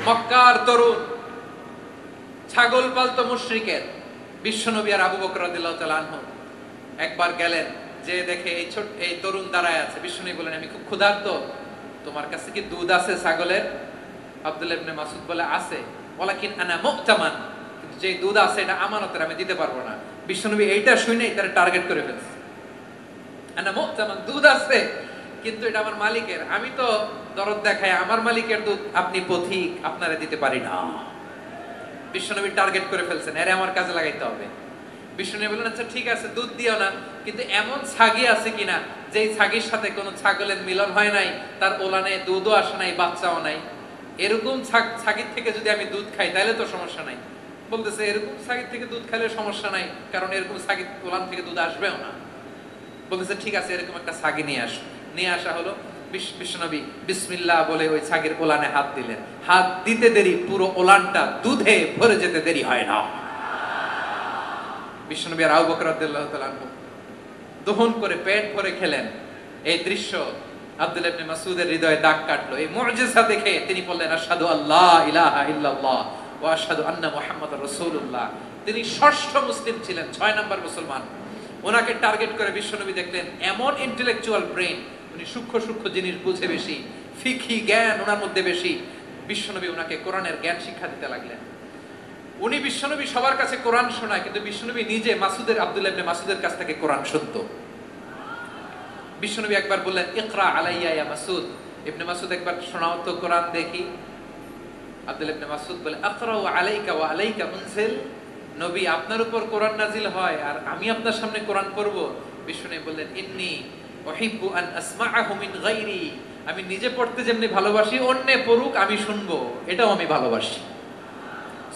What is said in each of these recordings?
মক্কার তরুণ ছাগল পালতো মুশরিকের বিশ্বনবী আর আবু বকর রাদিয়াল্লাহু তাআলা আনহু একবার গেলেন, যে দেখে এই তরুণ দাঁড়ায় আছে। বিশ্বনবী বলেন, আমি খুব ক্ষুধার্ত, তোমার কাছে কি দুধ আছে ছাগলের? আব্দুল্লাহ ইবনে মাসউদ বলে, আছে। ওয়ালাকিন আনা মুক্তামান, কিন্তু যে দুধ আছে এটা আমানতের, আমি দিতে পারবো না। বিশ্বনবী এইটা শুনেই তার টার্গেট করে ফেলছে। আনা মুক্তামান, দুধ আছে কিন্তু এটা আমার মালিকের, আমি তো দরদ দেখাই আমার মালিকের দুধ আপনি পথিক, আপনারা দিতে পারি না। বিশ্বনবী টার্গেট করে ফেলছেন, এরে আমার কাজে লাগাইতে হবে। বিশ্বনবী বললেন, আচ্ছা ঠিক আছে, দুধ দিও না, কিন্তু এমন ছাগি আছে কিনা যেই ছাগির সাথে কোনো ছাগলের মিলন হয় নাই, তার ওলানে দুধও আসে নাই, বাচ্চাও নাই, এরকম ছাগির থেকে যদি আমি দুধ খাই তাহলে তো সমস্যা নাই। বলতেছে, এরকম ছাগির থেকে দুধ খাইলে সমস্যা নাই, কারণ এরকম ছাগির ওলান থেকে দুধ আসবেও না। বলতেছে, ঠিক আছে, এরকম একটা ছাগি নিয়ে আস। নিয়ে আসা হলো। বিশ্বনবী বিসমিল্লাহ বলে ওই ছাগির ওলানে হাত দিলেন। হাত দিতে দেরি, পুরো ওলানটা দুধে ভরে যেতে দেরি হয় না। বিশ্বনবী আর আবু বকর রাদিয়াল্লাহু তাআলা আনহু দহন করে পেট ভরে খেলেন। এই দৃশ্য আব্দুল্লাহ ইবনে মাসউদের হৃদয়ে দাগ কাটলো। এই মুজিজা দেখে তিনি বললেন, আশহাদু আল্লা ইলাহা ইল্লাল্লাহ ওয়া আশহাদু আন্না মুহাম্মাদার রাসূলুল্লাহ। তিনি ষষ্ঠ মুসলিম ছিলেন, 6 নম্বর মুসলমান। ওনাকে টার্গেট করে বিশ্বনবী দেখলেন এমন ইন্টেলেকচুয়াল ব্রেন, উনি সূক্ষ্ম সূক্ষ্ম জিনিস বুঝে বেশি, ফিকহি জ্ঞান ওনার মধ্যে বেশি। বিশ্বনবী ওনাকে কোরআনের জ্ঞান শিক্ষা দিতে লাগলেন। উনি বিশ্বনবী সবার কাছে কোরআন শোনায়, কিন্তু বিশ্বনবী নিজে আব্দুল্লাহ ইবনে মাসউদের কাছ থেকে কোরআন শুনতো। বিশ্বনবী একবার বললেন, ইকরা আলাইয়া ইয়া মাসউদ। ইবনে মাসউদ একবার শোনাও তো কোরআন দেখি। আব্দুল্লাহ ইবনে মাসউদ বলে, আকরাউ আলাইকা ওয়া আলাইকা মুনজিল। নবী, আপনার উপর কোরআন নাজিল হয় আর আমি আপনার সামনে কোরআন পড়ব। বিশ্বনবী বললেন, ইন্নী উহিব্বু আন আসমাআহু মিন গায়রি। আমি নিজে পড়তে যেমনি ভালোবাসি, অন্যে পড়ুক আমি শুনবো, এটাও আমি ভালোবাসি।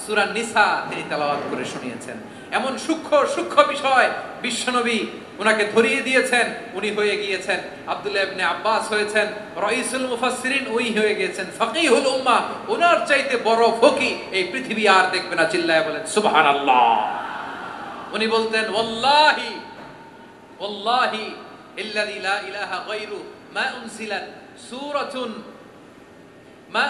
সূরা নিসা তিনি তেলাওয়াত করে শুনিয়েছেন। এমন সূক্ষ্ম সূক্ষ্ম বিষয় বিশ্বনবী ওনাকে ধরিয়ে দিয়েছেন। উনি হয়ে গিয়েছেন, আব্দুল্লাহ ইবনে আব্বাস হয়েছেন রাইসুল মুফাসসিরিন, ওই হয়ে গিয়েছেন ফাকিহুল উম্মাহ। ওনার চাইতে বড় ফকি এই পৃথিবী আর দেখবে না। চিল্লায় বলেন সুবহানাল্লাহ। উনি বলতেন, ওয়াল্লাহি ওয়াল্লাহি ইল্লাযী লা ইলাহা গায়রু মা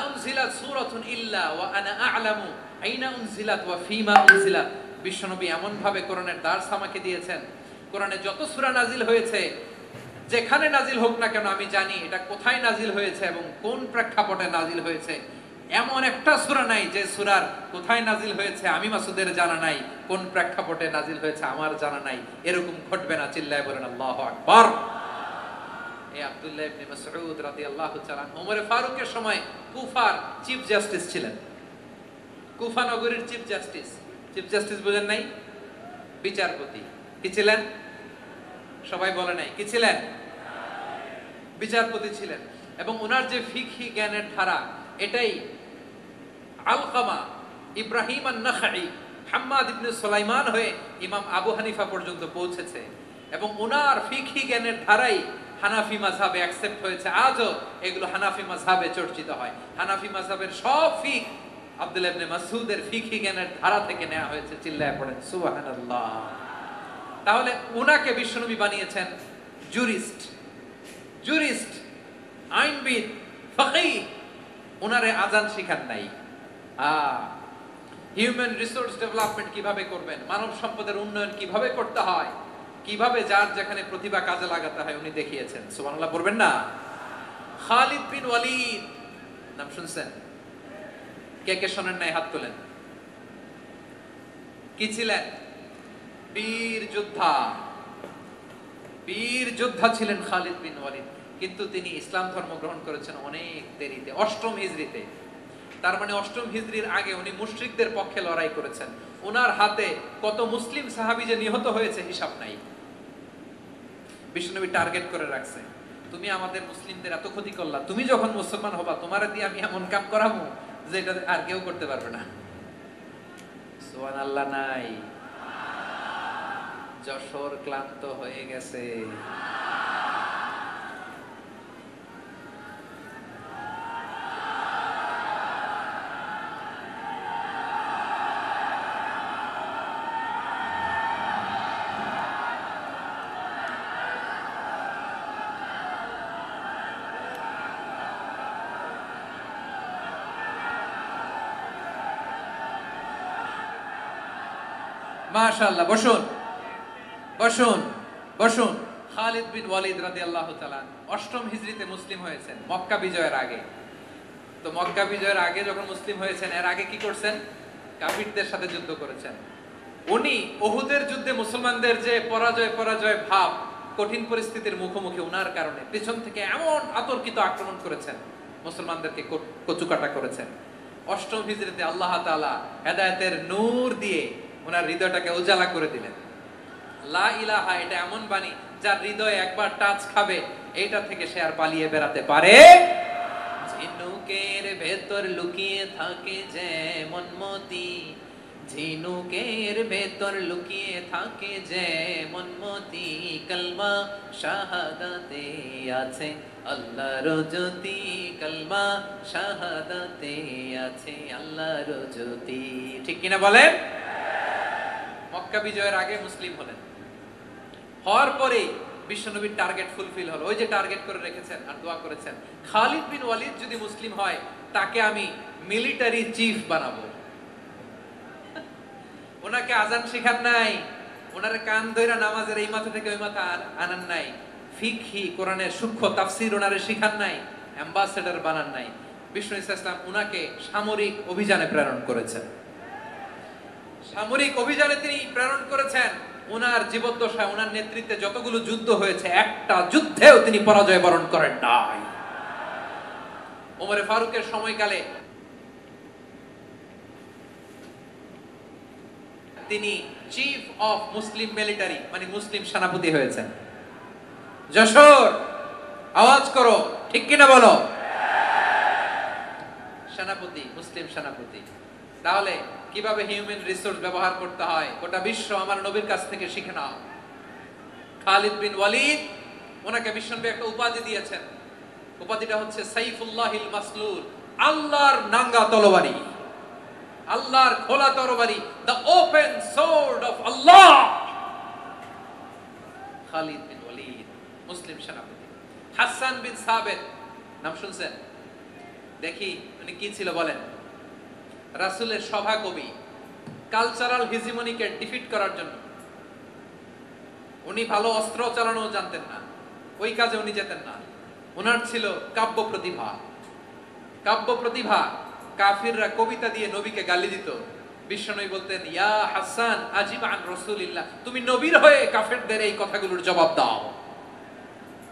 উনজিলাত সূরাতুন ইল্লা ওয়া আনা আ'লামু আইনা উনজিলাত ওয়া ফীমা উনজিলাত। বিশ্বনবী এমন ভাবে কোরআনের দার্স আমাকে দিয়েছেন, কোরআনে যত সূরা নাজিল হয়েছে, যেখানে নাজিল হোক না কেন আমি জানি এটা কোথায় নাজিল হয়েছে এবং কোন প্রেক্ষাপটে নাজিল হয়েছে। এমন একটা সূরা নাই যে সূরার কোথায় নাজিল হয়েছে আমি মাসুদের জানা নাই, কোন প্রেক্ষাপটে নাজিল হয়েছে আমার জানা নাই। এরকম ঘটবে না। চিল্লায় বলেন আল্লাহু আকবার। এই আব্দুল্লাহ ইবনে মাসউদ রাদিয়াল্লাহু তাআলা ওমর ফারুকের সময় কুফার চিফ জাস্টিস ছিলেন। কুফা নগরীর চিফ জাস্টিস। চিফ জাস্টিস বুঝেন নাই? বিচারপতি। কি ছিলেন? সবাই বলে নাই, কি ছিলেন? বিচারপতি ছিলেন। এবং ওনার যে ফিকহি জ্ঞানের ধারা, এটাই আলকামা, ইব্রাহিম আন-নাখাই, হাম্মাদ ইবনে সুলাইমান হয়ে ইমাম আবু হানিফা পর্যন্ত পৌঁছেছে। এবং ওনার ফিকহি জ্ঞানের ধারাই হানাফি মাযহাবে অ্যাকসেপ্ট হয়েছে। আজও এগুলো হানাফি মাযহাবে চর্চিত হয়। হানাফি মাযহাবের সব ফিক আব্দুল্লাহ ইবনে মাসউদের ফিকহি জ্ঞানের ধারা থেকে নেওয়া হয়েছে। চিল্লায় পড়েন সুবহানাল্লাহ। তাহলে ওনাকে বিশ্বনবী বানিয়েছেন জুরিস্ট, আইনবিদ, ফকিহ। ওনারে আজান শিখান নাই। হিউম্যান রিসোর্স ডেভেলপমেন্ট কিভাবে করবেন, মানব সম্পদের উন্নয়ন কিভাবে করতে হয়, কিভাবে যার যেখানে প্রতিভা কাজে লাগাতে হয় উনি দেখিয়েছেন। সুবহানাল্লাহ পড়বেন না? খালিদ বিন ওয়ালিদ নাম শুনছেন? কে কে শোনেন নাই হাত তোলেন। কি ছিলেন? বীর যোদ্ধা ছিলেন খালিদ বিন ওয়ালিদ। কিন্তু তিনি ইসলাম ধর্ম গ্রহণ করেছেন অনেক দেরিতে, 8ম হিজরিতে। তার মানে 8ম হিজরির আগে উনি মুশরিকদের পক্ষে লড়াই করেছেন। ওনার হাতে কত মুসলিম সাহাবী যে নিহত হয়েছে হিসাব নাই। বিশ্বনবী টার্গেট করে রাখছে, তুমি আমাদের মুসলিমদের এত ক্ষতি করলা, তুমি যখন মুসলমান হবা তোমার দিয়ে আমি এমন কাম করাবো যে এটা আর কেউ করতে পারবে না। সুবহানাল্লাহ নাই? যশোর ক্লান্ত হয়ে গেছে। মাশাআল্লাহ, বসুন বসুন বসুন। খালিদ বিন ওয়ালিদ রাদিয়াল্লাহু তাআলা অষ্টম হিজরিতে মুসলিম হয়েছেন, মক্কা বিজয়ের আগে। তো মক্কা বিজয়ের আগে যখন মুসলিম হয়েছেন, এর আগে কি করছেন? কাফিরদের সাথে যুদ্ধ করেছেন। উনি উহুদের যুদ্ধে মুসলমানদের যে পরাজয় পরাজয় ভাব, কঠিন পরিস্থিতির মুখোমুখি উনার কারণে পেছন থেকে এমন আতর্কিত আক্রমণ করেছেন, মুসলমানদেরকে কচুকাটা করেছেন। অষ্টম হিজরিতে আল্লাহ তাআলা হেদায়েতের নূর দিয়ে ওনার হৃদয়টাকে উজালা করে দিলেন। লা ইলাহা, এটা এমন বাণী যার হৃদয়ে একবার টাচ খাবে, এইটা থেকে সে আর পালিয়ে বেড়াতে পারে। ঝিনুকের ভেতর লুকিয়ে থাকে যেমন মতি, ঝিনুকের ভেতর লুকিয়ে থাকে যেমন মতি, কলমা শাহাদাতে আছে আল্লাহর জ্যোতি, কলমা শাহাদাতে আছে আল্লাহর জ্যোতি। ঠিক কিনা বলেন? মক্কা বিজয়ের আগে মুসলিম হলেন, হওয়ার পরে বিশ্বনবীর টার্গেট ফুলফিল হলো। ওই যে টার্গেট করে রেখেছেন আর দোয়া করেছেন, খালিদ বিন ওয়ালিদ যদি মুসলিম হয় তাকে আমি মিলিটারি চিফ বানাবো। ওনাকে আজান শেখান নাই, ওনার কান ধইরা নামাজের এই মাথা থেকে ওই মাথা আনান নাই, ফিকহি কোরআনের সূক্ষ্ম তাফসীর ওনারে শেখান নাই, অ্যাম্বাসেডর বানান নাই। বিষ্ণু ইসলাম উনাকে সামরিক অভিযানে প্রেরণ করেছেন। সামরিক অভিযানে তিনি প্রেরণ করেছেন। ওনার জীবদ্দশায় ওনার নেতৃত্বে যতগুলো যুদ্ধ হয়েছে, একটা যুদ্ধেও তিনি পরাজয় বরণ করেন নাই। ওমরে ফারুকের সময়কালে তিনি চিফ অফ মুসলিম মিলিটারি, মানে মুসলিম সেনাপতি হয়েছেন। যশোর, আওয়াজ করো, ঠিক কিনা বলো? সেনাপতি, মুসলিম সেনাপতি। তাহলে কিভাবে হিউম্যান রিসোর্স ব্যবহার করতে হয় গোটা বিশ্ব আমার নবীর কাছ থেকে শিখে নাও। খালিদ বিন ওয়ালিদ, ওনাকে বিশ্বনবী একটা উপাধি দিয়েছেন। উপাধিটা হচ্ছে সাইফুল্লাহিল মাসলুল, আল্লাহর নাঙ্গা তরবারি, আল্লাহর খোলা তরবারি, দ্য ওপেন সোর্ড অফ আল্লাহ। খালিদ বিন ওয়ালিদ মুসলিম সেনাপতি। হাসান বিন সাবিত, নাম শুনছেন? দেখি উনি কি ছিল বলেন। রাসূলের সভা কবি, কালচারাল হিজিমনিকে ডিফিট করার জন্য। উনি ভালো অস্ত্র চালানো জানতেন না, ওই কাজে উনি যেতেন না। ওনার ছিল কাব্য প্রতিভা। কাব্য প্রতিভা, কাফিররা কবিতা দিয়ে নবীকে গালি দিত। বিশ্বনবী বলতেন, ইয়া হাসান আজিব আন রাসূলিল্লাহ, তুমি নবীর হয়ে কাফেরদের এই কথাগুলোর জবাব দাও।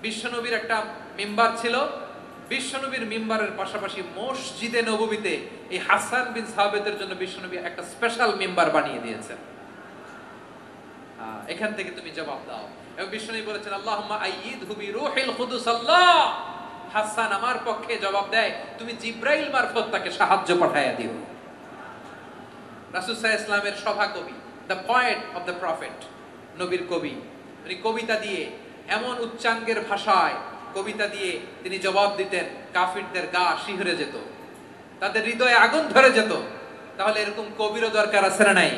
বিশ্বনবীর একটা মিম্বার ছিল। বিশ্বনবীর মিম্বারের পাশাপাশি মসজিদে নববীতে এই হাসান বিন সাবিতের জন্য বিশ্বনবী একটা স্পেশাল মিম্বার বানিয়ে দিয়েছেন। এখান থেকে তুমি জবাব দাও। এবং বিশ্বনবী বলেছেন, আল্লাহুম্মা আইয়িদহু বিরূহিল কুদুস, আল্লাহ হাসান আমার পক্ষে জবাব দেয়, তুমি জিব্রাইল মারফত তাকে সাহায্য পাঠায়া দিও। রাসূল সাল্লাল্লাহু আলাইহি ওয়াসাল্লামের সভা কবি, the poet of the prophet, নবীর কবি। তিনি কবিতা দিয়ে, এমন উচ্চাঙ্গের ভাষায় কবিতা দিয়ে তিনি জবাব দিতেন, কাফিরদের গা শিহরে যেত, তাদের হৃদয়ে আগুন ধরে যেত। তাহলে এরকম কবিরও দরকার আছে না নাই?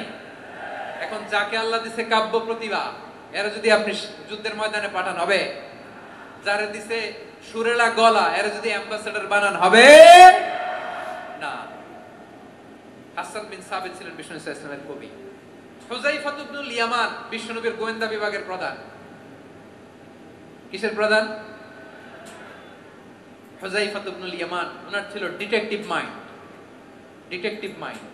এখন যাকে আল্লাহ দিছে কাব্য প্রতিভা, এরা যদি আপনি যুদ্ধের ময়দানে পাঠান হবে? যারে দিছে সুরেলা গলা, এরা যদি অ্যাম্বাসেডর বানান হবে না। হাসান বিন সাবিত ছিলেন বিষ্ণু ইসলামের কবি। হুযায়ফা ইবনুল ইয়ামান বিশ্বনবীর গোয়েন্দা বিভাগের প্রধান। কিসের প্রধান? হুযায়ফা ইবনুল ইয়ামান। ওনার ছিল ডিটেকটিভ মাইন্ড, ডিটেকটিভ মাইন্ড,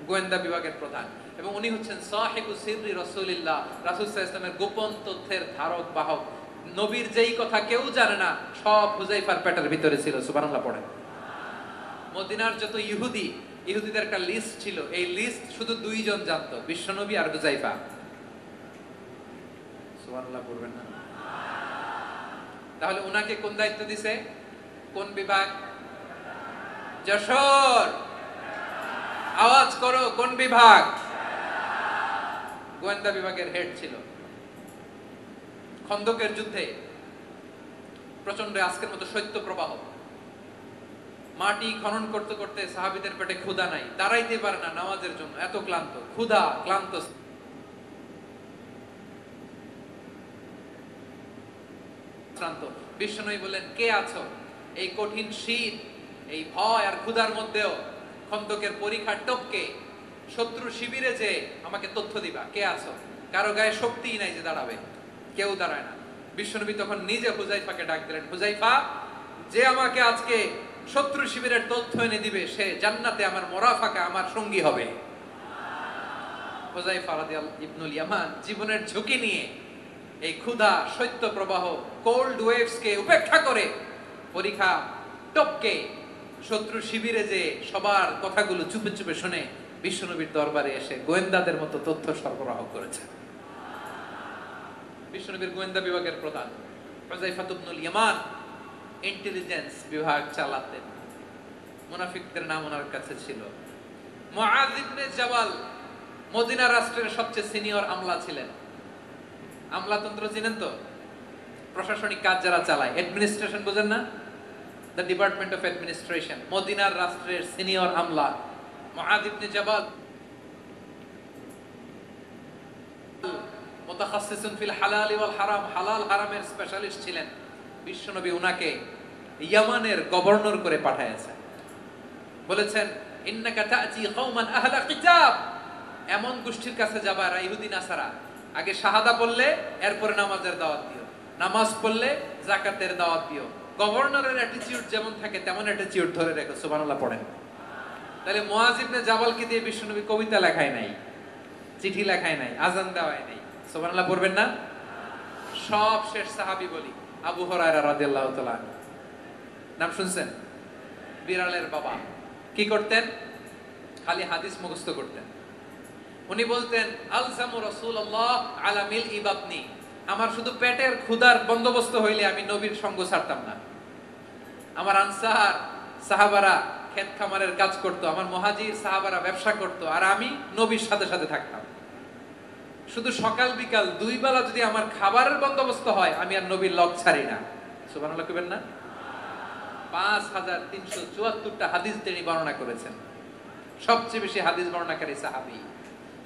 গোয়েন্দা বিভাগের প্রধান। এবং উনি হচ্ছেন সাহিবু সিররি রাসূলিল্লাহ, রাসূল সাল্লাল্লাহু আলাইহি ওয়াসাল্লামের গোপন তথ্যের ধারক বাহক। নবীর যেই কথা কেউ জানে না, সব হুযায়ফার পেটের ভিতরে ছিল। সুবহানাল্লাহ পড়ে। মদিনার যত ইহুদি, ইহুদিদের একটা লিস্ট ছিল। এই লিস্ট শুধু দুইজন জানতো, বিশ্বনবী আর হুযায়ফা। সুবহানাল্লাহ পড়বেন না? তাহলে উনাকে কোন দায়িত্ব দিছে? কোন বিভাগ? যশোর, আওয়াজ করো, কোন বিভাগ? গোয়েন্দা বিভাগের হেড ছিল। খন্দকের যুদ্ধে প্রচন্ড আজকের মতো শৈত্য প্রবাহ, মাটি খনন করতে করতে সাহাবীদের পেটে ক্ষুধা নাই, দাঁড়াইতে পারে না নামাজের জন্য, এত ক্লান্ত, ক্ষুধা ক্লান্ত। বিশ্বনবী বললেন, কে আছো? এই কঠিন শীত, এই ভয় আর ক্ষুধার মধ্যেও খন্দকের পরিখা টপকে শত্রু শিবিরে যে আমাকে তথ্য দিবা, কে আছো? কারো গায়ে শক্তিই নাই যে দাঁড়াবে, কেউ দাঁড়ায় না। বিশ্বনবী তখন নিজে হুজাইফাকে ডাক দিলেন, হুজাইফা, যে আমাকে আজকে শত্রু শিবিরের তথ্য এনে দিবে সে জান্নাতে আমার মোরাফাকা, আমার সঙ্গী হবে। হুজাইফা রাদিয়াল্লাহু ইবনুল ইয়ামান জীবনের ঝুঁকি নিয়ে এই ক্ষুধা, শৈত্য প্রবাহ, কোল্ড ওয়েভস কে উপেক্ষা করে পরীক্ষা টপকে শত্রু শিবিরে যে সবার কথাগুলো চুপে চুপে শুনে বিশ্বনবীর দরবারে এসে গোয়েন্দাদের মতো তথ্য সরবরাহ করেছে। বিশ্বনবীর গোয়েন্দা বিভাগের প্রধান হুজাইফা ইবনুল ইয়ামান ইন্টেলিজেন্স বিভাগ চালাতেন। মুনাফিকদের নাম ওনার কাছে ছিল। মুআয ইবনে জাবাল মদিনা রাষ্ট্রের সবচেয়ে সিনিয়র আমলা ছিলেন। আমলাতন্ত্র চিনেন তো? প্রশাসনিক কাজ যারা চালায়, অ্যাডমিনিস্ট্রেশন বোঝেন না? The department of administration. মদিনার রাষ্ট্রের সিনিয়র আমলা মুআয ইবনে জাবাল মুতাখাসসিসুন ফিল হালাল ওয়াল হারাম, হালাল হারামের স্পেশালিস্ট ছিলেন। বিশ্বনবী উনাকে ইয়ামানের গভর্নর করে পাঠায়েছেন। বলেছেন, ইন্নাকা তা'তি কওমান আহলা কিতাব, এমন গোষ্ঠীর কাছে যাবা যারা ইহুদি নাসারা, আগে শাহাদা পড়লে এরপরে নামাজের দাওয়াত দিও, নামাজ পড়লে যাকাতের দাওয়াত দিও। গভর্নরের অ্যাটিটিউড যেমন থাকে তেমন অ্যাটিটিউড ধরে রেখো। সুবহানাল্লাহ পড়েন। তাহলে মুআয ইবনে জাবালকে দিয়ে বিশ্বনবী কবিতা লেখায় নাই, চিঠি লেখায় নাই, আজান দেওয়ায় নাই। সুবহানাল্লাহ পড়বেন না? সব শেষ সাহাবী বলি আবু হুরায়রা রাদিয়াল্লাহু তাআলা, নাম শুনছেন? বিড়ালের বাবা। কি করতেন? খালি হাদিস মুখস্থ করতেন। উনি বলতেন, আলজামু রাসূলুল্লাহ আলা মিলই বাতনি, আমার শুধু পেটের ক্ষুধার বন্দোবস্ত হইলে আমি নবীর সঙ্গ ছাড়তাম না। আমার আনসার সাহাবারা ক্ষেত খামারের কাজ করতো, আমার মুহাজির সাহাবারা ব্যবসা করতো, আর আমি নবীর সাথে সাথে থাকতাম। শুধু সকাল বিকাল দুই বেলা যদি আমার খাবারের বন্দোবস্ত হয়, আমি আর নবীর লগ ছাড়ি না। সুবহানাল্লাহ কইবেন না? 5374টা হাদিস তিনি বর্ণনা করেছেন। সবচেয়ে বেশি হাদিস বর্ণনাকারী সাহাবী।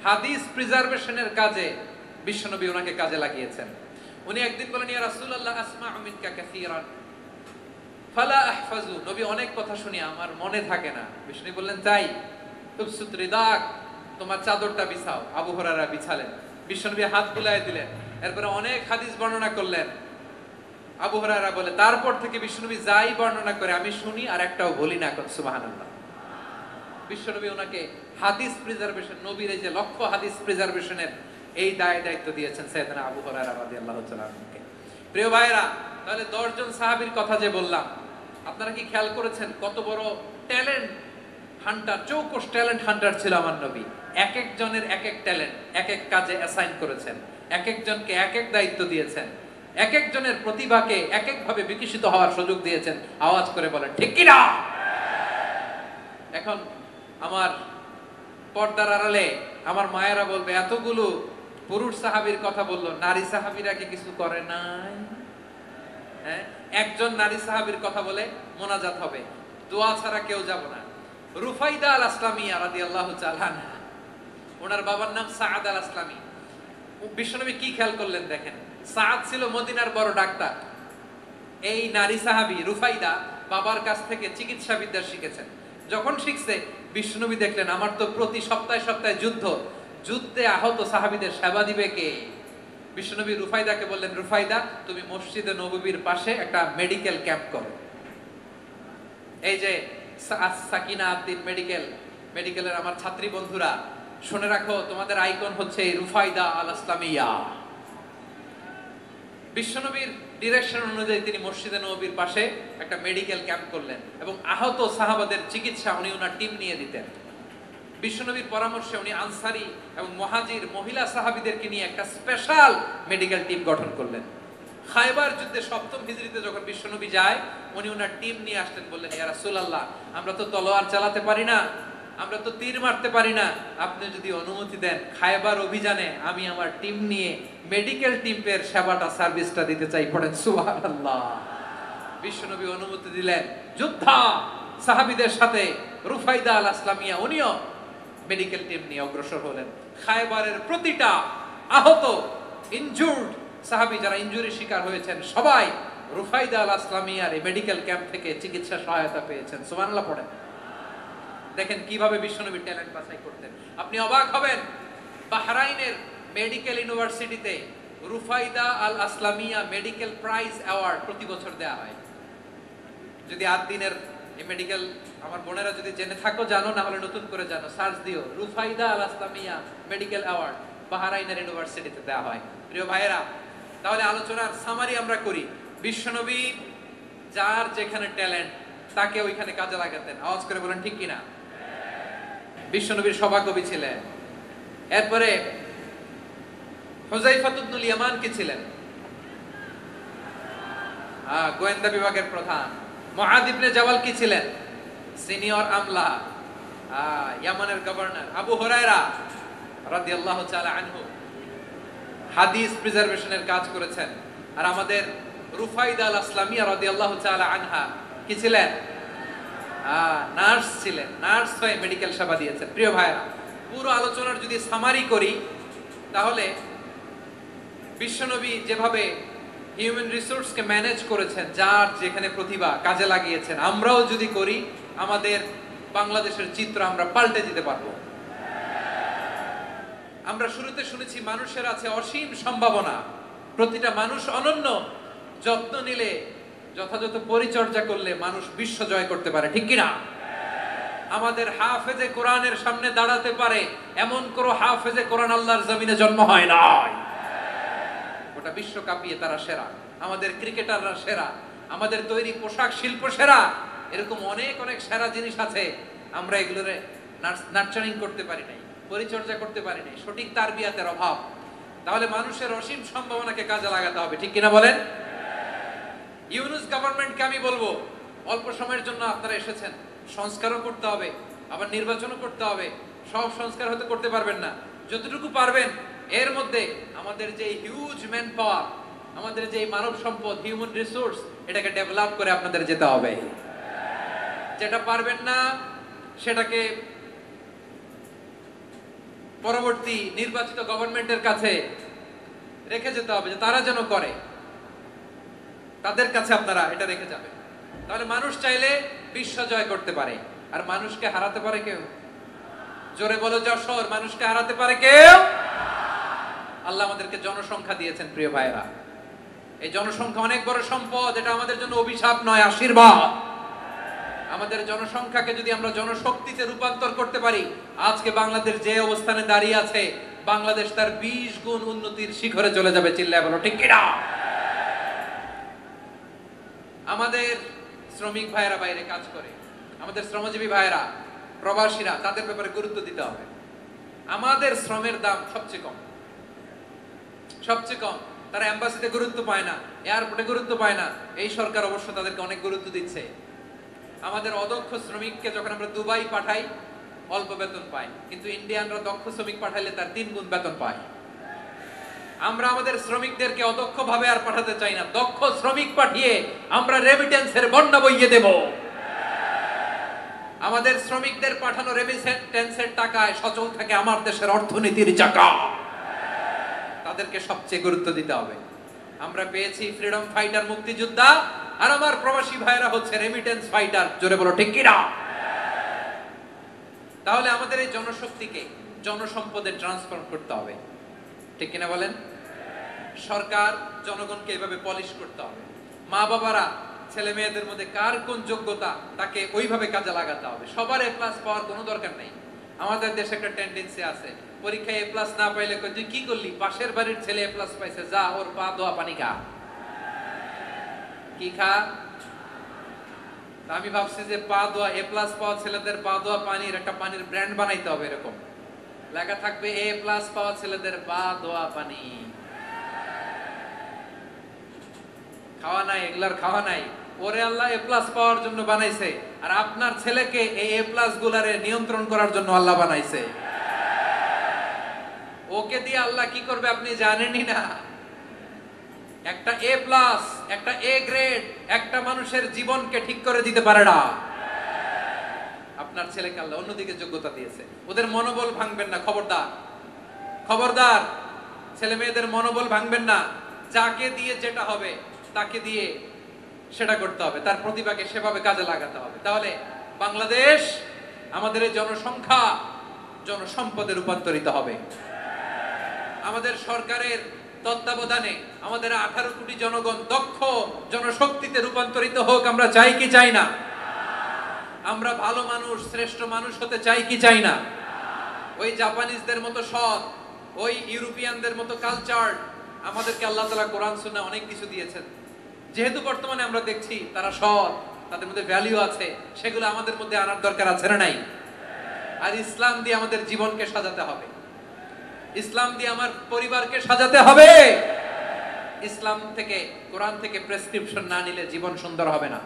হাদিস প্রিজার্ভেশনের কাজে বিশ্বনবী ওনাকে কাজে লাগিয়েছেন। উনি একদিন বলেন, ইয়া রাসূলুল্লাহ আসমাউ মিনকা কাসীরান ফালা আহফাজু, নবী অনেক কথা শুনি আমার মনে থাকে না। বিশ্বনবী বললেন, তাই তুবসুত রিদাক, তোমার চাদরটা বিছাও। আবু হুরায়রা বিছালেন, বিশ্বনবী হাত বুলায় দিলেন, এরপরে অনেক হাদিস বর্ণনা করলেন। আবু হুরায়রা বলে, তারপর থেকে বিশ্বনবী যাই বর্ণনা করে আমি শুনি আর একটাও বলি না। সুবহানাল্লাহ। বিশ্বনবী ওনাকে হাদিস প্রিজার্ভেশন, নবীর এই যে লক্ষ্য হাদিস প্রিজার্ভেশনের এই দায়িত্ব দিয়েছেন সাইয়েদনা আবু হুরায়রা রাদিয়াল্লাহু তাআলা আনহুকে। প্রিয় ভাইরা, তাহলে 10 জন সাহাবীর কথা যে বললাম, আপনারা কি খেয়াল করেছেন কত বড় ট্যালেন্ট হান্টার, চৌকস ট্যালেন্ট হান্টার ছিল আমার নবী। এক এক জনের এক এক ট্যালেন্ট, এক এক কাজে অ্যাসাইন করেছেন, এক একজনকে এক এক দায়িত্ব দিয়েছেন, এক একজনের প্রতিভাকে এক এক ভাবে বিকশিত হওয়ার সুযোগ দিয়েছেন। আওয়াজ করে বলেন ঠিক কি না? এখন আমার পর্দার আড়ালে আমার মায়েরা বলবে, এতগুলো পুরুষ সাহাবীর কথা বললো, নারী সাহাবীরা কি কিছু করে নাই? হ্যাঁ, একজন নারী সাহাবীর কথা বলে মোনাজাত হবে, দোয়া ছাড়া কেউ যাব না। রুফাইদা আল আসলামিয়া রাদিয়াল্লাহু তাআলা আনহা, ওনার বাবার নাম সাআদ আল আসলামি। বিশ্বনবী কি খেয়াল করলেন দেখেন, সাআদ ছিল মদিনার বড় ডাক্তার। এই নারী সাহাবী রুফাইদা বাবার কাছ থেকে চিকিৎসা বিদ্যা শিখেছেন। যখন শিখছে, বিশ্বনবী দেখলেন আমার তো প্রতি সপ্তাহে সপ্তাহে যুদ্ধে আহত সাহাবীদের সেবা দিবে কে? বিশ্বনবী রুফাইদাকে বললেন, রুফাইদা তুমি মসজিদে নববীর পাশে একটা মেডিকেল ক্যাম্প করো। এই যে সাকিনা আদ্দিন মেডিকেলের আমার ছাত্রী বন্ধুরা শুনে রাখো, তোমাদের আইকন হচ্ছে রুফাইদা আল আসলামিয়া। বিশ্বনবীর ডিরেকশন অনুযায়ী তিনি মসজিদে নববীর পাশে একটা মেডিকেল ক্যাম্প করলেন এবং আহত সাহাবাদের চিকিৎসা উনি ওনার টিম নিয়ে দিতেন। বিশ্বনবীর পরামর্শে উনি আনসারী এবং মুহাজির মহিলা সাহাবীদেরকে নিয়ে একটা স্পেশাল মেডিকেল টিম গঠন করলেন। খায়বার যুদ্ধে 7ম হিজরিতে যখন বিশ্বনবী যায়, উনি ওনার টিম নিয়ে আসলেন, বললেন, ইয়া রাসূলুল্লাহ আমরা তো তলোয়ার চালাতে পারি না, আমরা তো তীর মারতে পারি না, আপনি যদি অনুমতি দেন খায়বার অভিযানে আমি আমার টিম নিয়ে মেডিকেল টিমের সেবাটা সার্ভিসটা দিতে চাই। পড়েন সুবহানাল্লাহ। বিশ্বনবী অনুমতি দিলেন, যোদ্ধা সাহাবীদের সাথে রুফাইদা আল আসলামিয়া উনিও মেডিকেল টিম নিয়ে অগ্রসর হলেন। খায়বারের প্রতিটা আহত ইনজুর্ড সাহাবী যারা ইনজুরির শিকার হয়েছেন সবাই রুফাইদা আল আসলামিয়ার এই মেডিকেল ক্যাম্প থেকে চিকিৎসা সহায়তা পেয়েছেন। সুবহানাল্লাহ পড়েন। দেখেন কিভাবে বিশ্বনবীর ট্যালেন্ট বাছাই করতেন। আপনি অবাক হবেন, বাহরাইনের মেডিকেল ইউনিভার্সিটিতে রুফাইদা আল আসলামিয়া মেডিকেল প্রাইজ অ্যাওয়ার্ড প্রতি বছর দেওয়া হয়। যদি 8 দিনের এই মেডিকেল, আমার বোনেরা যদি জেনে থাকো জানো, না হলে নতুন করে জানো, সার্চ দিও রুফাইদা আল আসলামিয়া মেডিকেল অ্যাওয়ার্ড বাহরাইনের ইউনিভার্সিটিতে দেওয়া হয়। প্রিয় ভাইয়েরা, তাহলে আলোচনার সামারি আমরা করি। বিশ্বনবী যার যেখানে ট্যালেন্ট তাকে ওইখানে কাজে লাগাতেন। আওয়াজ করে বলেন ঠিক কিনা? বিশ্বনবীর সভাকবি ছিলেন। এরপরে হুযায়ফা ইবনুল ইয়ামান কি ছিলেন? গোয়েন্দা বিভাগের প্রধান। মুআদ ইবনে জাবাল কি ছিলেন? সিনিয়র আমলা, ইয়ামানের গভর্নর। আবু হুরায়রা রাদিয়াল্লাহু তাআলা আনহু হাদিস প্রিজার্ভেশনের কাজ করেছেন। আর আমাদের রুফাইদা আল আসলামিয়া রাদিয়াল্লাহু তাআলা আনহা কি ছিলেন? নার্স ছিলেন। নার্স হয়ে মেডিকেল সেবা দিয়েছেন। প্রিয় ভাইরা, পুরো আলোচনার যদি সামারি করি তাহলে বিশ্বনবী যেভাবে হিউম্যান রিসোর্সকে ম্যানেজ করেছেন, যার যেখানে প্রতিভা কাজে লাগিয়েছেন, আমরাও যদি করি আমাদের বাংলাদেশের চিত্র আমরা পাল্টে দিতে পারবো। আমরা শুরুতে শুনেছি মানুষের আছে অসীম সম্ভাবনা, প্রতিটা মানুষ অনন্য, যত্ন নিলে, যথাযথ পরিচর্যা করলে মানুষ বিশ্ব জয় করতে পারে, ঠিক কিনা? আমাদের হাফেজে কোরআনের সামনে দাঁড়াতে পারে এমন কোন হাফেজে কোরআন আল্লাহর জমিনে জন্ম হয় নাই। গোটা বিশ্ব কাঁপিয়ে তারা সেরা, আমাদের ক্রিকেটাররা সেরা, আমাদের তৈরি পোশাক শিল্প সেরা। এরকম অনেক অনেক সেরা জিনিস আছে, আমরা এগুলোর নার্চারিং করতে পারি নাই, পরিচর্যা করতে পারি নাই, সঠিক তারবিয়াতের অভাব। তাহলে মানুষের অসীম সম্ভাবনাকে কাজে লাগাতে হবে, ঠিক কিনা বলেন? ইউনুস গভর্নমেন্টকে আমি বলবো, অল্প সময়ের জন্য আপনারা এসেছেন, সংস্কারও করতে হবে, আবার নির্বাচনও করতে হবে। সব সংস্কার হয়তো করতে পারবেন না, যতটুকু পারবেন এর মধ্যে আমাদের যে হিউজ ম্যান পাওয়ার, আমাদের যে মানব সম্পদ, হিউম্যান রিসোর্স, এটাকে ডেভেলপ করে আপনাদের যেতে হবে। যেটা পারবেন না সেটাকে পরবর্তী নির্বাচিত গভর্নমেন্টের কাছে রেখে যেতে হবে, যে তারা যেন করে, তাদের কাছে আপনারা এটা রেখে যাবেন। তাহলে মানুষ চাইলে বিশ্ব জয় করতে পারে। আর মানুষকে হারাতে পারে কেউ? জোরে বলো যশোর, মানুষকে হারাতে পারে কেউ? আল্লাহ আমাদেরকে জনসংখ্যা দিয়েছেন। প্রিয় ভাইরা, এই জনসংখ্যা অনেক বড় সম্পদ, এটা আমাদের জন্য অভিশাপ নয়, আশীর্বাদ। আমাদের জনসংখ্যাকে যদি আমরা জনশক্তিতে রূপান্তর করতে পারি, আজকে বাংলাদেশ যে অবস্থানে দাঁড়িয়ে আছে, বাংলাদেশ তার 20 গুণ উন্নতির শিখরে চলে যাবে। চিল্লায় বলো ঠিক কিনা? আমাদের শ্রমিক ভাইয়েরা বাইরে কাজ করে, আমাদের শ্রমজীবী ভাইয়েরা, প্রবাসীরা, তাদের ব্যাপারে গুরুত্ব দিতে হবে। আমাদের শ্রমের দাম সবচেয়ে কম, সবচেয়ে কম। তারা এম্বাসিতে গুরুত্ব পায় না, এয়ারপোর্টে গুরুত্ব পায় না। এই সরকার অবশ্য তাদেরকে অনেক গুরুত্ব দিচ্ছে। আমাদের অদক্ষ শ্রমিককে যখন আমরা দুবাই পাঠাই, অল্প বেতন পাই, কিন্তু ইন্ডিয়ানরা দক্ষ শ্রমিক পাঠাইলে তার 3 গুণ বেতন পায়। আমরা আমাদের শ্রমিকদেরকে অদক্ষ ভাবে আর পাঠাতে চাই না, দক্ষ শ্রমিক পাঠিয়ে আমরা রেমিটেন্সের বন্যা বইয়ে দেব। আমাদের শ্রমিকদের পাঠানো রেমিটেন্সের টাকায় সচল থাকে আমার দেশের অর্থনীতির চাকা। তাদেরকে সবচেয়ে গুরুত্ব দিতে হবে। আমরা পেয়েছি ফ্রিডম ফাইটার, মুক্তিযোদ্ধা, আর আমার প্রবাসী ভাইরা হচ্ছে রেমিটেন্স ফাইটার। জোরে বলো ঠিক কিনা? তাহলে আমাদের এই জনশক্তিকে জনসম্পদে ট্রান্সফর্ম করতে হবে, ঠিক কিনা বলেন? সরকার জনগণকে এভাবে পলিশ করতে হবে। মা বাবারা ছেলে মেয়েদের মধ্যে কার কোন যোগ্যতা তাকে ওইভাবে কাজে লাগাতে হবে। সবার এ প্লাস পাওয়ার কোনো দরকার নেই। আমাদের দেশে একটা টেন্ডেন্সি আছে, পরীক্ষায় এ প্লাস না পাইলে তুই কি করলি, পাশের বাড়ির ছেলে এ প্লাস পাইছে, যা ওর পা ধোয়া পানি খা। কি খা? আমি ভাবছি যে পা ধোয়া, এ প্লাস পাওয়া ছেলেদের পা ধোয়া পানির একটা পানির ব্র্যান্ড বানাইতে হবে, এরকম লেখা থাকবে, এ প্লাস পাওয়া ছেলেদের পা ধোয়া পানি। খাওয়া নাই, এগুলার খাওয়া নাই। ওরে আল্লাহ এ প্লাস পাওয়ার জন্য বানাইছে, আর আপনার ছেলেকে এই এ প্লাস গুলারে নিয়ন্ত্রণ করার জন্য আল্লাহ বানাইছে। ওকে দিয়ে আল্লাহ কি করবে আপনি জানেনই না। একটা এ প্লাস, একটা এ গ্রেড একটা মানুষের জীবনকে ঠিক করে দিতে পারে না। আপনার ছেলেকে আল্লাহ অন্যদিকে যোগ্যতা দিয়েছে। ওদের মনোবল ভাঙবেন না, খবরদার, খবরদার। ছেলে মেয়েদের মনোবল ভাঙবেন না। যাকে দিয়ে যেটা হবে তাকে দিয়ে সেটা করতে হবে, তার প্রতিভাকে সেভাবে কাজে লাগাতে হবে। তাহলে বাংলাদেশ আমাদের এই জনসংখ্যা জনসম্পদে রূপান্তরিত হবে। আমাদের সরকারের তত্ত্বাবধানে আমাদের 18 কোটি জনগণ দক্ষ জনশক্তিতে রূপান্তরিত হোক, আমরা চাই কি চাই না? আমরা ভালো মানুষ, শ্রেষ্ঠ মানুষ হতে চাই কি চাই না? ওই জাপানিজদের মতো সৎ, ওই ইউরোপিয়ানদের মতো কালচার, আমাদেরকে আল্লাহ তাআলা কোরআন সুন্নাহ অনেক কিছু দিয়েছেন। যেহেতু বর্তমানে আমরা দেখছি তারা সৎ, তাদের মধ্যে ভ্যালু আছে, সেগুলো আমাদের মধ্যে আনার দরকার আছে না নাই? আর ইসলাম দিয়ে আমাদের জীবনকে সাজাতে হবে, ইসলাম দিয়ে আমার পরিবারকে সাজাতে হবে। ইসলাম থেকে, কোরআন থেকে প্রেসক্রিপশন না নিলে জীবন সুন্দর হবে না।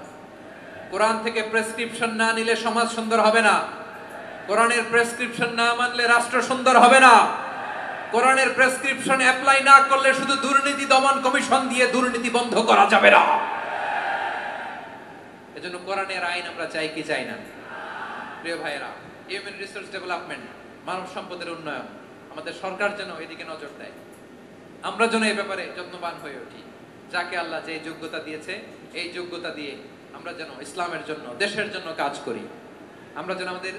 কোরআন থেকে প্রেসক্রিপশন না নিলে সমাজ সুন্দর হবে না। কোরআনের প্রেসক্রিপশন না মানলে রাষ্ট্র সুন্দর হবে না। কোরআনের প্রেসক্রিপশন অ্যাপ্লাই না করলে শুধু দুর্নীতি দমন কমিশন দিয়ে দুর্নীতি বন্ধ করা যাবে না। এজন্য কোরআনের আইন আমরা চাই কি চাই না? প্রিয় ভাইয়েরা, হিউম্যান রিসোর্স ডেভেলপমেন্ট, মানব সম্পদের উন্নয়ন, আমাদের সরকার যেন এদিকে নজর দেয়। আমরা যেন এই ব্যাপারে যত্নবান হয়ে উঠি। যাকে আল্লাহ যে যোগ্যতা দিয়েছে, এই যোগ্যতা দিয়ে আমরা যেন ইসলামের জন্য, দেশের জন্য কাজ করি। আমরা যেন আমাদের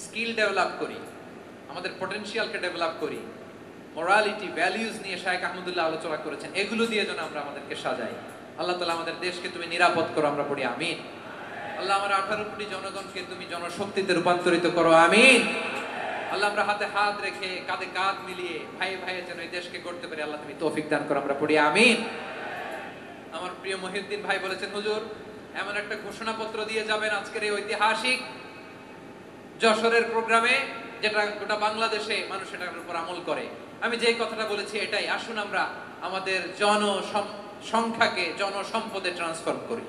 স্কিল ডেভেলপ করি, আমাদের পটেনশিয়ালকে ডেভেলপ করি। মোরালিটি, ভ্যালিউজ নিয়ে শায়েখ আহমদুল্লাহ আলোচনা করেছেন, এগুলো দিয়ে যেন আমরা আমাদেরকে সাজাই। আল্লাহ তাআলা আমাদের দেশকে তুমি নিরাপদ করো, আমরা পড়ি আমিন। আল্লাহ আমার 18 কোটি জনগণকে তুমি জনশক্তিতে রূপান্তরিত করো, আমিন। আল্লাহ আমরা হাতে হাত রেখে, কাঁধে কাঁধ মিলিয়ে ভাই ভাইয়ে যেন এই দেশকে গড়তে পারি, আল্লাহ তুমি তৌফিক দান করো, আমরা পড়ি আমিন। আমার প্রিয় মহিউদ্দিন ভাই বলেছেন, হুজুর এমন একটা ঘোষণাপত্র দিয়ে যাবেন আজকের এই ঐতিহাসিক যশোরের প্রোগ্রামে, যেটা গোটা বাংলাদেশে মানুষ এটার উপর আমল করে। আমি যে কথাটা বলেছি এটাই, আসুন আমরা আমাদের জনসংখ্যাকে জনসম্পদে ট্রান্সফর্ম করি।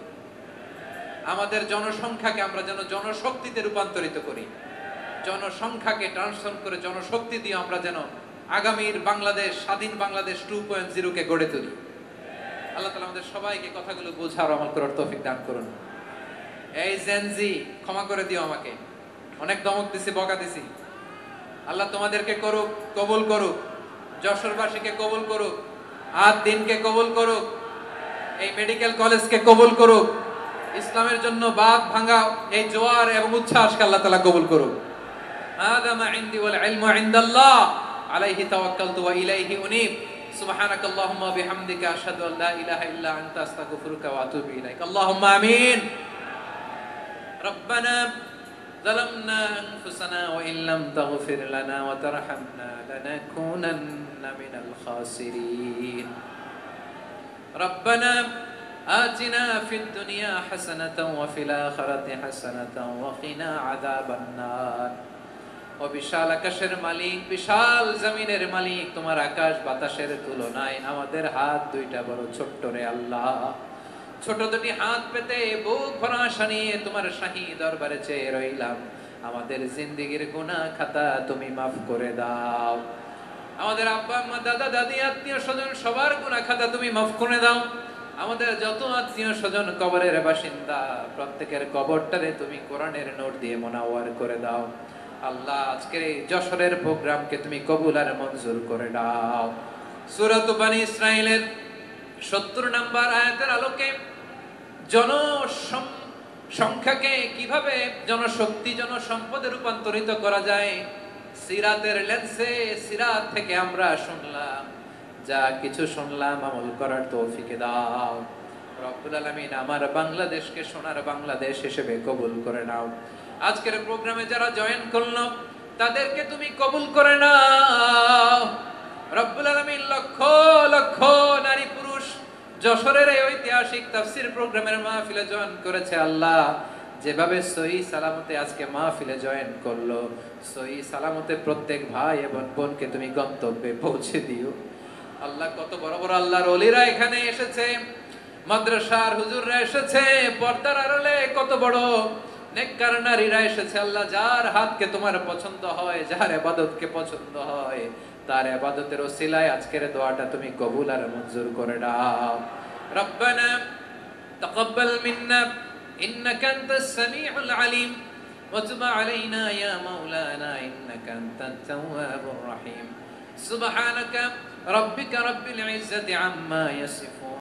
আমাদের জনসংখ্যাকে আমরা যেন জনশক্তিতে রূপান্তরিত করি। জনসংখ্যাকে ট্রান্সফর্ম করে জনশক্তি দিয়ে আমরা যেন আগামীর বাংলাদেশ, স্বাধীন বাংলাদেশ 2.0 কে গড়ে তুলি। আল্লাহ তাআলা আমাদের সবাইকে কথাগুলো বোঝার, আমল করার তৌফিক দান করুন। এই জেনজি, ক্ষমা করে দিও আমাকে, অনেক ধমক দিছি, বকা দিছি। আল্লাহ তোমাদেরকে করুক, কবুল করুক, যশোরবাসীকে কবুল করুক, আদ দিনকে কবুল করুক, এই মেডিকেল কলেজকে কবুল করুক, ইসলামের জন্য বাঁধ ভাঙা এই জোয়ার এবং উচ্ছ্বাসকে আল্লাহ তাআলা কবুল করুক। হাদা মা ইনদি ওয়াল ইলমু ইনদাল্লাহ আলাইহি তাওয়াক্কালতু ওয়া ইলাইহি উনীব। সুবহানাকাল্লাহুম্মা ওয়া বিহামদিকা আশহাদু আল লা ইলাহা ইল্লা আনতা আস্তাগফিরুকা ওয়া আতুবু ইলাইক। আল্লাহুম্মা আমিন। রব্বানা ظلمنا أنفسنا وإن لم تغفر لنا وترحمنا لنكونن من الخاسرين. ربنا آتنا في الدنيا حسنة وفي الآخرة حسنة وقنا عذاب النار. ও বিশাল আকাশের মালিক, বিশাল জমিনের মালিক, তোমার আকাশ বাতাসের তুলনায় আমাদের হাত দুইটা বড় ছোট্ট রে আল্লাহ। ছোট দুটি হাত পেতে বুক ভরা আশা নিয়ে তোমার শাহী দরবারে চেয়ে রইলাম। আমাদের জিন্দেগীর গুনাহ খাতা তুমি মাফ করে দাও। আমাদের আব্বা আম্মা, দাদা দাদি, আত্মীয় স্বজন সবার গুনাহ খাতা তুমি মাফ করে দাও। আমাদের যত আত্মীয় স্বজন কবরের বাসিন্দা, প্রত্যেকের কবরটারে তুমি কোরআনের নূর দিয়ে মুনাওয়ার করে দাও। আল্লাহ আজকের এই যশোরের প্রোগ্রামকে তুমি কবুল আর মঞ্জুর করে দাও। সূরা বনী ইসরাঈলের 70 নম্বর আয়াতের আলোকে জনসংখ্যাকে কিভাবে জনশক্তি, জনসম্পদে রূপান্তরিত করা যায়, সিরাতের লেন্সে, সিরাত থেকে আমরা শুনলাম, যা কিছু শুনলাম আমল করার তৌফিক দাও রব্বুল আলামিন। আমার বাংলাদেশকে সোনার বাংলাদেশ হিসেবে কবুল করে নাও। আজকের প্রোগ্রামে যারা জয়েন করলো তাদেরকে তুমি কবুল করে নাও রব্বুল আলামিন। লক্ষ লক্ষ নারী পুরুষ যশোরের এই ঐতিহাসিক তাফসীর প্রোগ্রামের মাহফিলে জয়েন করেছে আল্লাহ, যেভাবে সহি সালামতে আজকে মাহফিলে জয়েন করলো, সহি সালামতে প্রত্যেক ভাই এবং বোনকে তুমি গন্তব্যে পৌঁছে দিও আল্লাহ। কত বড় বড় আল্লাহর ওলিরা এখানে এসেছে, মাদ্রাসার হুজুররা এসেছে, পর্দার আড়ালে কত বড় নেককার নারীরা এসেছে আল্লাহ। যার হাতকে তোমার পছন্দ হয়, যার ইবাদতকে পছন্দ হয়, তার ইবাদতের ওসিলায় আজকের দোয়াটা তুমি কবুল আর মঞ্জুর করে দাও। রব্বানা তাকাব্বাল মিন্না ইন্নাকা আনতাস সামিউল আলিম ওয়া তুব আলাইনা ইয়া মাওলানা ইন্নাকা আনতাত তাওয়াবুর রহিম। সুবহানাকা রাব্বিকা রাব্বিল ইজ্জাতি আম্মা ইয়াসিফুন